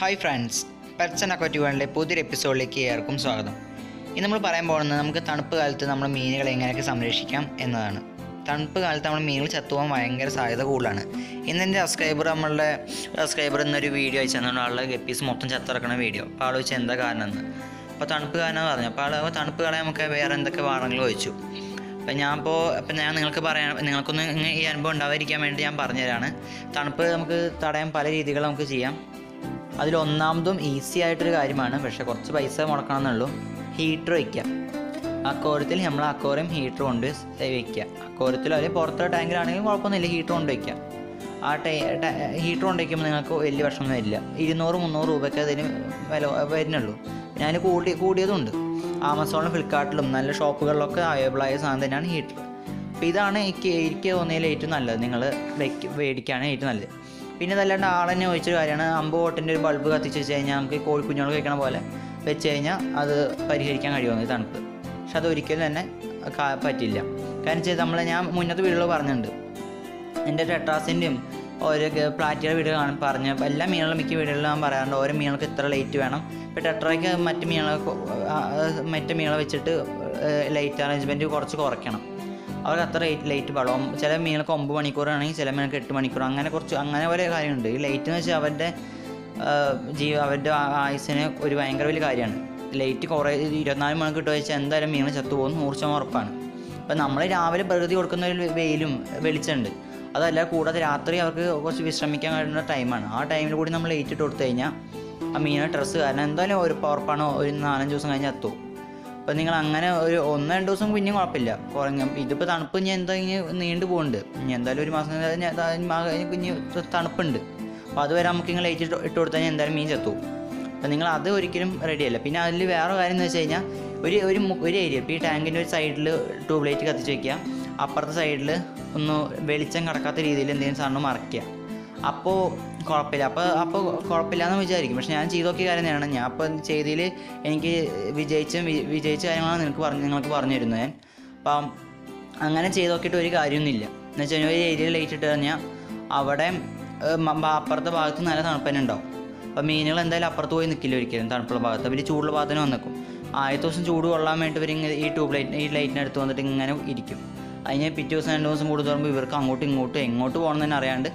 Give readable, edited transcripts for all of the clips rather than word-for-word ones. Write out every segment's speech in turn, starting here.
Hi friends, pets and aquatic വേൾഡിലെ പുതിയൊരു എപ്പിസോഡിലേക്ക് ഏവർക്കും സ്വാഗതം. ഇന്ന് നമ്മൾ പറയാൻ പോകുന്നത് നമുക്ക് തണുപ്പ് കാലത്ത് നമ്മുടെ മീനുകളെ എങ്ങനെയൊക്കെ സംരക്ഷിക്കാം എന്നതാണ്. തണുപ്പ് കാലത്ത് നമ്മുടെ മീനുകൾ ചത്തുപോകാൻ ഭയങ്കര സാധ്യത കൂടുതലാണ്. ഇന്നെൻ്റെ നമ്മളുടെ സബ്സ്ക്രൈബർ എന്നൊരു വീഡിയോ അയച്ചു തന്നുകൊണ്ട് ആളുടെ ഗപ്പീസ് മൊത്തം ചത്തിറക്കണ വീഡിയോ. അപ്പോൾ ആൾ വെച്ച് എന്താ കാരണം എന്ന്. അപ്പോൾ തണുപ്പ് കാരണം പറഞ്ഞു. അപ്പോൾ ആൾ തണുപ്പ് കളയാൻ നമുക്ക് വേറെ എന്തൊക്കെ വാറങ്ങൾ ചോദിച്ചു. അപ്പം ഞാൻ നിങ്ങൾക്കൊന്ന് ഈ അനുഭവം ഉണ്ടാവാതിരിക്കാൻ വേണ്ടി ഞാൻ പറഞ്ഞുതരാണ്. തണുപ്പ് നമുക്ക് തടയാൻ പല രീതികൾ നമുക്ക് ചെയ്യാം. അതിലൊന്നാമതും ഈസി ആയിട്ടൊരു കാര്യമാണ്, പക്ഷേ കുറച്ച് പൈസ മുടക്കണമെന്നുള്ളൂ. ഹീറ്റർ വയ്ക്കുക. അക്വാറിയത്തിൽ നമ്മൾ അക്വാറിയം ഹീറ്റർ കൊണ്ട് വയ്ക്കുക. അക്വാറിയത്തിലോ അല്ലെങ്കിൽ പുറത്തുള്ള ടാങ്കിലാണെങ്കിലും കുഴപ്പമൊന്നുമില്ല, ഹീറ്റർ കൊണ്ട് വയ്ക്കുക. ആ ഹീറ്റർ കൊണ്ട് വയ്ക്കുമ്പോൾ നിങ്ങൾക്ക് വലിയ വിഷമം വരില്ല. 200-300 രൂപയ്ക്ക് അതിന് വില വരുന്നുള്ളൂ. ഞാൻ കൂടിയതുണ്ട്. ആമസോണിലും ഫ്ലിപ്കാർട്ടിലും നല്ല ഷോപ്പുകളിലൊക്കെ അവൈലബിളായ സാധനം തന്നെയാണ് ഹീറ്റർ. അപ്പോൾ ഇതാണ് എനിക്ക് തോന്നിയതിൽ ഏറ്റവും നല്ലത്. നിങ്ങൾ മേടിക്കുകയാണ് ഏറ്റവും നല്ലത്. പിന്നെ അതല്ലാണ്ട് ആളെന്നെ ചോദിച്ചൊരു കാര്യമാണ്, 50 വോട്ടിൻ്റെ ഒരു ബൾബ് കത്തിച്ച് വെച്ച് കഴിഞ്ഞാൽ നമുക്ക് കോഴിക്കുഞ്ഞുങ്ങൾ കഴിക്കണ പോലെ വെച്ച് കഴിഞ്ഞാൽ അത് പരിഹരിക്കാൻ കഴിയുമെന്ന് തണുപ്പ്. പക്ഷെ അതൊരിക്കലും തന്നെ പറ്റില്ല. കാരണം വെച്ചാൽ ഞാൻ മുന്നത്തെ വീഡിയോയിൽ പറഞ്ഞിട്ടുണ്ട്, എൻ്റെ ടെട്രാസിൻ്റെയും ഓരോ പ്ലാറ്റിയുടെ വീഡിയോ പറഞ്ഞ എല്ലാ മീനുകളും മിക്ക വീഡിയോകളിലും ഞാൻ പറയാറുണ്ട് ഓരോ മീനുകൾക്ക് ഇത്ര ലൈറ്റ് വേണം. ഇപ്പോൾ ടെട്രയ്ക്ക് മറ്റ് മീനുകളെ വെച്ചിട്ട് ലൈറ്റ് അറേഞ്ച്മെൻറ്റ് കുറച്ച് കുറയ്ക്കണം. അവർക്ക് അത്ര ലൈറ്റ് പാടും. ചില മീനുകൾക്ക് 9 മണിക്കൂറാണെങ്കിൽ ചില മീനുകൾക്ക് 8 മണിക്കൂർ, അങ്ങനെ ഓരോ കാര്യമുണ്ട്. ഈ ലൈറ്റ് എന്ന് വെച്ചാൽ അവരുടെ ആയുസ്സിന് ഒരു ഭയങ്കര വലിയ കാര്യമാണ്. ലൈറ്റ് കുറേ 24 മണിക്കൂർ ഇട്ട് വെച്ചാൽ എന്തായാലും മീനുകൾ ചത്തുപോകും, 100% ഉറപ്പാണ്. അപ്പം നമ്മൾ രാവിലെ പ്രകൃതി കൊടുക്കുന്ന ഒരു വെളിച്ചമുണ്ട്. അതല്ല, കൂടാതെ രാത്രി അവർക്ക് കുറച്ച് വിശ്രമിക്കാൻ കഴിയുന്ന ടൈമാണ്. ആ ടൈമിൽ കൂടി നമ്മൾ ലൈറ്റ് ഇട്ട് കൊടുത്തു കഴിഞ്ഞാൽ ആ മീനുടെ ഡ്രസ്സ് കാരണം എന്തായാലും ഒരു ഉറപ്പാണ് ഒരു 4-5 ദിവസം കഴിഞ്ഞ് എത്തും. അപ്പോൾ നിങ്ങൾ അങ്ങനെ ഒരു 1-2 ദിവസം പിന്നെയും കുഴപ്പമില്ല, കുറഞ്ഞ. ഇതിപ്പോൾ തണുപ്പ് ഇനി നീണ്ടു പോകുന്നുണ്ട്. ഇനി എന്തായാലും ഒരു മാസം ഇനി തണുപ്പുണ്ട്. അപ്പോൾ അതുവരെ നമുക്ക് നിങ്ങൾ ലൈറ്റ് ഇട്ട് കൊടുത്തു കഴിഞ്ഞാൽ എന്തായാലും മീൻ ചത്തും. അപ്പോൾ നിങ്ങൾ അത് ഒരിക്കലും റെഡിയല്ല. പിന്നെ അതിൽ വേറെ കാര്യം എന്ന് വെച്ച് കഴിഞ്ഞാൽ ഒരു ഏരിയ, ഇപ്പോൾ ഈ ടാങ്കിൻ്റെ ഒരു സൈഡിൽ ട്യൂബ് ലൈറ്റ് കത്തിച്ച് വയ്ക്കുക. അപ്പുറത്തെ സൈഡിൽ ഒന്ന് വെളിച്ചം കടക്കാത്ത രീതിയിൽ എന്തെങ്കിലും സാധനം മറയ്ക്കുക. അപ്പോൾ കുഴപ്പമില്ല. അപ്പോൾ കുഴപ്പമില്ല എന്ന് വിചാരിക്കും. പക്ഷെ ഞാൻ ചെയ്ത് നോക്കിയ കാര്യം തന്നെയാണ്. ഞാൻ അപ്പോൾ ചെയ്തതിൽ എനിക്ക് വിജയിച്ച കാര്യങ്ങളാണ് നിങ്ങൾക്ക് പറഞ്ഞു തരുന്നത് ഞാൻ. അപ്പം അങ്ങനെ ചെയ്ത് നോക്കിയിട്ട് ഒരു കാര്യമൊന്നുമില്ല. എന്ന് വെച്ച് കഴിഞ്ഞാൽ ഒരു ഏരിയയിൽ ലൈറ്റ് ഇട്ട് കഴിഞ്ഞാൽ അവിടെ അപ്പുറത്തെ ഭാഗത്ത് നല്ല തണുപ്പ് തന്നെ ഉണ്ടാവും. അപ്പോൾ മീനുകൾ എന്തായാലും അപ്പുറത്ത് പോയി നിൽക്കില്ല ഒരിക്കലും തണുപ്പുള്ള ഭാഗത്ത്. അവർ ചൂടുള്ള ഭാഗത്തിന് വന്നിക്കും. ആദ്യത്തെ ദിവസം ചൂട് കൊള്ളാൻ വേണ്ടി ഇവർ ഈ ലൈറ്റിനടുത്ത് വന്നിട്ട് ഇങ്ങനെ ഇരിക്കും. അതിന് പിറ്റേ ദിവസം 2 ദിവസം കൂടുതൽ വരുമ്പോൾ ഇവർക്ക് എങ്ങോട്ട് പോകണം തന്നെ അറിയാണ്ട്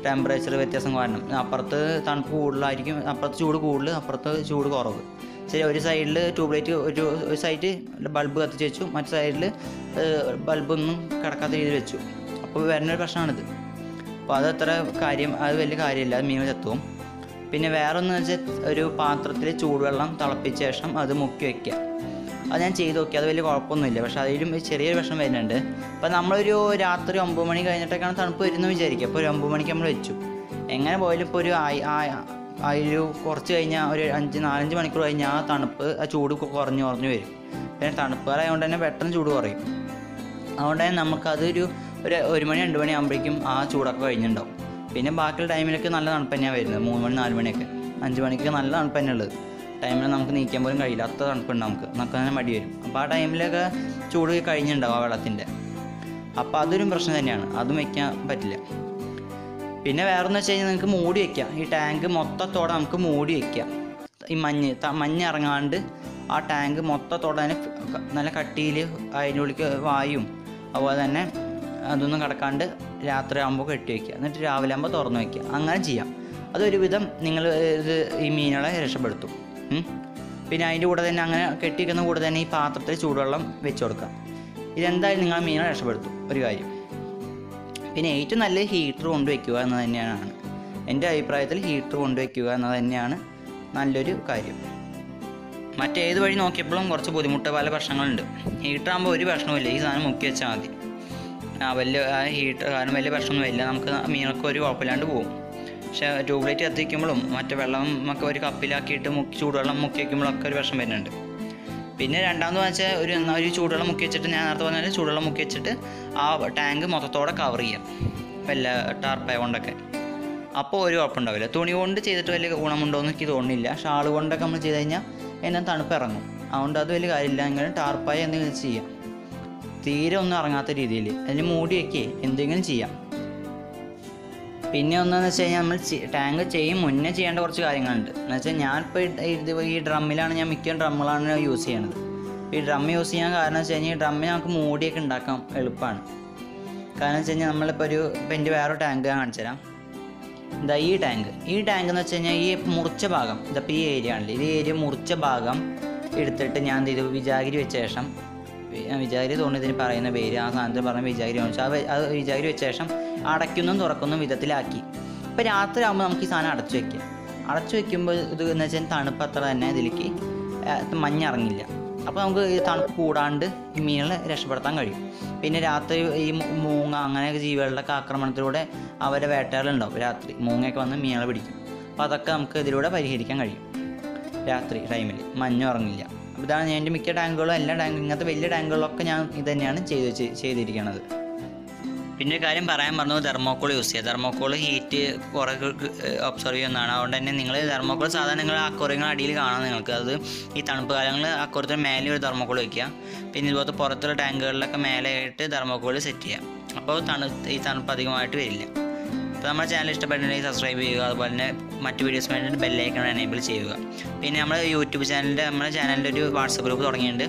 ടെമ്പറേച്ചർ വ്യത്യാസം കാരണം അപ്പുറത്ത് തണുപ്പ് കൂടുതലായിരിക്കും, അപ്പുറത്ത് ചൂട് കൂടുതൽ, അപ്പുറത്ത് ചൂട് കുറവ്. ശരി, ഒരു സൈഡിൽ ട്യൂബ് ലൈറ്റ് ഒരു സൈഡ് ബൾബ് കത്തിച്ച് വെച്ചു, മറ്റു സൈഡിൽ ബൾബൊന്നും കിടക്കാത്ത രീതിയിൽ വെച്ചു. അപ്പോൾ വരുന്നൊരു പ്രശ്നമാണിത്. അപ്പോൾ അത് വലിയ കാര്യമില്ല, അത് മീൻ ചത്തും. പിന്നെ വേറെ ഒന്ന് വെച്ചാൽ ഒരു പാത്രത്തിൽ ചൂടുവെള്ളം തിളപ്പിച്ച ശേഷം അത് മുക്കി വയ്ക്കുക. അത് ഞാൻ ചെയ്ത് നോക്കി, അത് വലിയ കുഴപ്പമൊന്നുമില്ല. പക്ഷേ അതിലും ചെറിയൊരു പ്രശ്നം വരുന്നുണ്ട്. അപ്പോൾ നമ്മളൊരു രാത്രി 9 മണി കഴിഞ്ഞിട്ടൊക്കെയാണ് തണുപ്പ് വരുന്നത് വിചാരിക്കുക. അപ്പോൾ ഒരു 9 മണിക്ക് നമ്മൾ വെച്ചു. എങ്ങനെ പോയാലും ഇപ്പോൾ ഒരു കുറച്ച് കഴിഞ്ഞാൽ ഒരു 4-5 മണിക്കൂർ കഴിഞ്ഞാൽ ആ തണുപ്പ് ആ ചൂട് കുറഞ്ഞു വരും. പിന്നെ തണുപ്പ് കാലമായതുകൊണ്ട് തന്നെ പെട്ടെന്ന് ചൂട് കുറയും. അതുകൊണ്ട് തന്നെ നമുക്കതൊരു 1 മണി 2 മണി ആകുമ്പോഴേക്കും ആ ചൂടൊക്കെ കഴിഞ്ഞിട്ടുണ്ടാവും. പിന്നെ ബാക്കിയുള്ള ടൈമിലൊക്കെ നല്ല തണുപ്പ് തന്നെയാണ് വരുന്നത്. 3 മണി 4 മണിയൊക്കെ 5 മണിക്കൊക്കെ നല്ല തണുപ്പ് തന്നെ ഉള്ളത്. ടൈമിൽ നമുക്ക് നീക്കാൻ പോലും കഴിയില്ല, അത്ര തണുപ്പുണ്ട് നമുക്ക് തന്നെ മടി വരും. അപ്പോൾ ആ ടൈമിലൊക്കെ ചൂട് കഴിഞ്ഞിട്ടുണ്ടാവും ആ വെള്ളത്തിൻ്റെ. അപ്പോൾ അതൊരു പ്രശ്നം തന്നെയാണ്, അതും വയ്ക്കാൻ പറ്റില്ല. പിന്നെ വേറെന്ന് വെച്ച് കഴിഞ്ഞാൽ നിങ്ങൾക്ക് മൂടി വയ്ക്കാം. ഈ ടാങ്ക് മൊത്തത്തോടെ നമുക്ക് മൂടി വയ്ക്കാം. ഈ മഞ്ഞ് ഇറങ്ങാണ്ട് ആ ടാങ്ക് മൊത്തത്തോടെ തന്നെ നല്ല കട്ടിയിൽ അതിനുള്ളിലേക്ക് വായും അതുപോലെ തന്നെ അതൊന്നും കിടക്കാണ്ട് രാത്രി ആകുമ്പോൾ കെട്ടി വയ്ക്കുക. എന്നിട്ട് രാവിലെ ആകുമ്പോൾ തുറന്ന് വയ്ക്കുക. അങ്ങനെ ചെയ്യാം. അതൊരുവിധം നിങ്ങൾ ഈ മീനുകളെ രക്ഷപ്പെടുത്തും. പിന്നെ അതിൻ്റെ കൂടെ തന്നെ അങ്ങനെ കെട്ടിയിരിക്കുന്ന കൂടെ തന്നെ ഈ പാത്രത്തിൽ ചൂടുവെള്ളം വെച്ച് കൊടുക്കുക. ഇതെന്തായാലും നിങ്ങൾ മീനുകളെ രക്ഷപ്പെടുത്തും ഒരു കാര്യം. പിന്നെ ഏറ്റവും നല്ല ഹീറ്റർ കൊണ്ടുവയ്ക്കുക എന്നത് തന്നെയാണ് എൻ്റെ അഭിപ്രായത്തിൽ. ഹീറ്റർ കൊണ്ടുവയ്ക്കുക എന്നത് തന്നെയാണ് നല്ലൊരു കാര്യം. മറ്റേത് വഴി നോക്കിയപ്പോഴും കുറച്ച് പല പ്രശ്നങ്ങളുണ്ട്. ഹീറ്റർ ആകുമ്പോൾ ഒരു പ്രശ്നവുമില്ല, ഈ സാധനം മുക്കി വെച്ചാൽ മതി. ഹീറ്റർ കാരണം വലിയ പ്രശ്നമൊന്നുമില്ല, നമുക്ക് മീനൊക്കെ ഒരു കുഴപ്പമില്ലാണ്ട് പോകും. പക്ഷേ ട്യൂബ് ലൈറ്റ് കത്തിക്കുമ്പോഴും മറ്റേ വെള്ളം ഒക്കെ ഒരു കപ്പിലാക്കിയിട്ട് ചൂടുവെള്ളം മുക്കി വയ്ക്കുമ്പോഴൊക്കെ ഒരു പ്രശ്നം വരുന്നുണ്ട്. പിന്നെ രണ്ടാമതെന്ന് വെച്ചാൽ ഒരു ചൂടുവെള്ളം മുക്കി വെച്ചിട്ട്, ഞാൻ നേരത്തെ പറഞ്ഞാൽ ചൂടുവെള്ളം മുക്കി വെച്ചിട്ട് ആ ടാങ്ക് മൊത്തത്തോടെ കവർ ചെയ്യാം എല്ലാ ടാർപ്പായ കൊണ്ടൊക്കെ. അപ്പോൾ ഒരു കുഴപ്പമുണ്ടാവില്ല. തുണി കൊണ്ട് ചെയ്തിട്ട് വലിയ ഗുണമുണ്ടോ എന്ന് എനിക്ക് തോന്നുന്നില്ല. ഷാൾ കൊണ്ടൊക്കെ നമ്മൾ ചെയ്ത് കഴിഞ്ഞാൽ എന്നാൽ തണുപ്പ് ഇറങ്ങും. അതുകൊണ്ട് അത് വലിയ കാര്യമില്ല. എങ്കിലും ടാർപ്പായ എന്തെങ്കിലും ചെയ്യാം, തീരെ ഒന്നും ഇറങ്ങാത്ത രീതിയിൽ അതിന് മൂടി വയ്ക്കുകയോ എന്തെങ്കിലും ചെയ്യാം. പിന്നെ ഒന്നെന്ന് വെച്ച് കഴിഞ്ഞാൽ നമ്മൾ ടാങ്ക് ചെയ്യും മുന്നേ ചെയ്യേണ്ട കുറച്ച് കാര്യങ്ങളുണ്ട്. എന്ന് വെച്ചാൽ ഞാനിപ്പോൾ ഈ ഡ്രമ്മിലാണ് ഞാൻ മിക്ക ഡ്രമ്മുകളാണ് യൂസ് ചെയ്യണത്. ഈ ഡ്രം യൂസ് ചെയ്യാൻ കാരണം വെച്ച് കഴിഞ്ഞാൽ ഈ ഡ്രമ്മിൽ നമുക്ക് മൂടിയൊക്കെ ഉണ്ടാക്കാൻ എളുപ്പമാണ്. കാരണം വെച്ച് കഴിഞ്ഞാൽ നമ്മളിപ്പോൾ ഇപ്പം എൻ്റെ വേറൊരു ടാങ്ക് ഞാൻ കാണിച്ചു തരാം. ഇതാ ഈ ടാങ്ക് എന്ന് വെച്ച് കഴിഞ്ഞാൽ ഈ മുറിച്ച ഭാഗം ഇതിപ്പോൾ ഈ ഏരിയ ആണല്ലോ, ഈ ഏരിയ മുറിച്ച ഭാഗം എടുത്തിട്ട് ഞാൻ എന്ത് ചെയ്തു, വിജാഗിരി വെച്ച ശേഷം, വിജാഗിരി തോന്നുന്നു ഇതിന് പറയുന്ന പേര്, ആ സാധനത്തിൽ പറഞ്ഞ വിജാഗിരി വെച്ചാൽ അത് വിജാഗിരി വെച്ച ശേഷം അടയ്ക്കുന്നതും തുറക്കുന്നതും വിധത്തിലാക്കി. ഇപ്പോൾ രാത്രി ആകുമ്പോൾ നമുക്ക് ഈ സാധനം അടച്ചു വയ്ക്കാം. അടച്ചു വയ്ക്കുമ്പോൾ ഇത് എന്ന് വെച്ചാൽ തണുപ്പ് അത്ര തന്നെ ഇതിലേക്ക് മഞ്ഞിറങ്ങില്ല. അപ്പോൾ നമുക്ക് ഈ തണുപ്പ് കൂടാണ്ട് ഈ മീനുകളെ രക്ഷപ്പെടുത്താൻ കഴിയും. പിന്നെ രാത്രി ഈ മൂങ്ങ അങ്ങനെയൊക്കെ ജീവികളുടെ ആക്രമണത്തിലൂടെ അവരെ വേട്ടകളുണ്ടാവും. രാത്രി മൂങ്ങയൊക്കെ വന്ന് മീനുകളെ പിടിക്കും. അപ്പോൾ അതൊക്കെ നമുക്ക് ഇതിലൂടെ പരിഹരിക്കാൻ കഴിയും. രാത്രി ടൈമിൽ മഞ്ഞും ഇറങ്ങില്ല. അപ്പോൾ ഇതാണ് ഞാൻ എൻ്റെ മിക്ക ടാങ്കുകളും, എല്ലാ ടാങ്കും ഇങ്ങനത്തെ വലിയ ടാങ്കുകളൊക്കെ ഞാൻ ഇത് തന്നെയാണ് ചെയ്തിരിക്കുന്നത്. പിന്നെ ഒരു കാര്യം പറയാൻ പറഞ്ഞു, തെർമോക്കോൾ യൂസ് ചെയ്യുക. തെർമോക്കോൾ ഹീറ്റ് കുറേ ഒബ്സർവ് ചെയ്യുന്നതാണ്. അതുകൊണ്ട് തന്നെ നിങ്ങൾ തെർമോക്കോൾ സാധാരണ നിങ്ങൾ അക്വേറിയങ്ങൾ അടിയിൽ കാണാം. നിങ്ങൾക്ക് അത് ഈ തണുപ്പ് കാലങ്ങളിൽ അക്വേറിയത്തിന് മേലെ ഒരു തെർമോക്കോൾ വയ്ക്കുക. പിന്നെ ഇതുപോലത്തെ പുറത്തുള്ള ടാങ്കുകളിലൊക്കെ മേലെ ആയിട്ട് തെർമോക്കോൾ സെറ്റ് ചെയ്യുക. അപ്പോൾ ഈ തണുപ്പ് അധികമായിട്ട് വരില്ല. അപ്പോൾ നമ്മുടെ ചാനൽ ഇഷ്ടപ്പെട്ടിട്ടുണ്ടെങ്കിൽ സബ്സ്ക്രൈബ് ചെയ്യുക. അതുപോലെ തന്നെ മറ്റു വീഡിയോസ് വേണ്ടിയിട്ട് ബെല്ലൈക്കൺ എനേബിൾ ചെയ്യുക. പിന്നെ നമ്മുടെ യൂട്യൂബ് നമ്മുടെ ചാനലിൻ്റെ ഒരു വാട്സപ്പ് ഗ്രൂപ്പ് തുടങ്ങിയിട്ടുണ്ട്.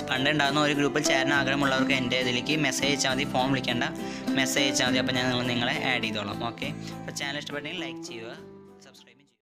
പണ്ട് ഉണ്ടാകുന്ന ഒരു ഗ്രൂപ്പിൽ ചേരാൻ ആഗ്രഹമുള്ളവർക്ക് എൻ്റെ ഇതിലേക്ക് മെസ്സേജ് അയച്ചാൽ മതി. ഫോൺ വിളിക്കേണ്ട, മെസ്സേജ് അയച്ചാൽ മതി. അപ്പോൾ ഞാൻ നിങ്ങളെ ആഡ് ചെയ്തോളാം. ഓക്കെ. അപ്പോൾ ചാനൽ ഇഷ്ടപ്പെട്ടെങ്കിൽ ലൈക്ക് ചെയ്യുക.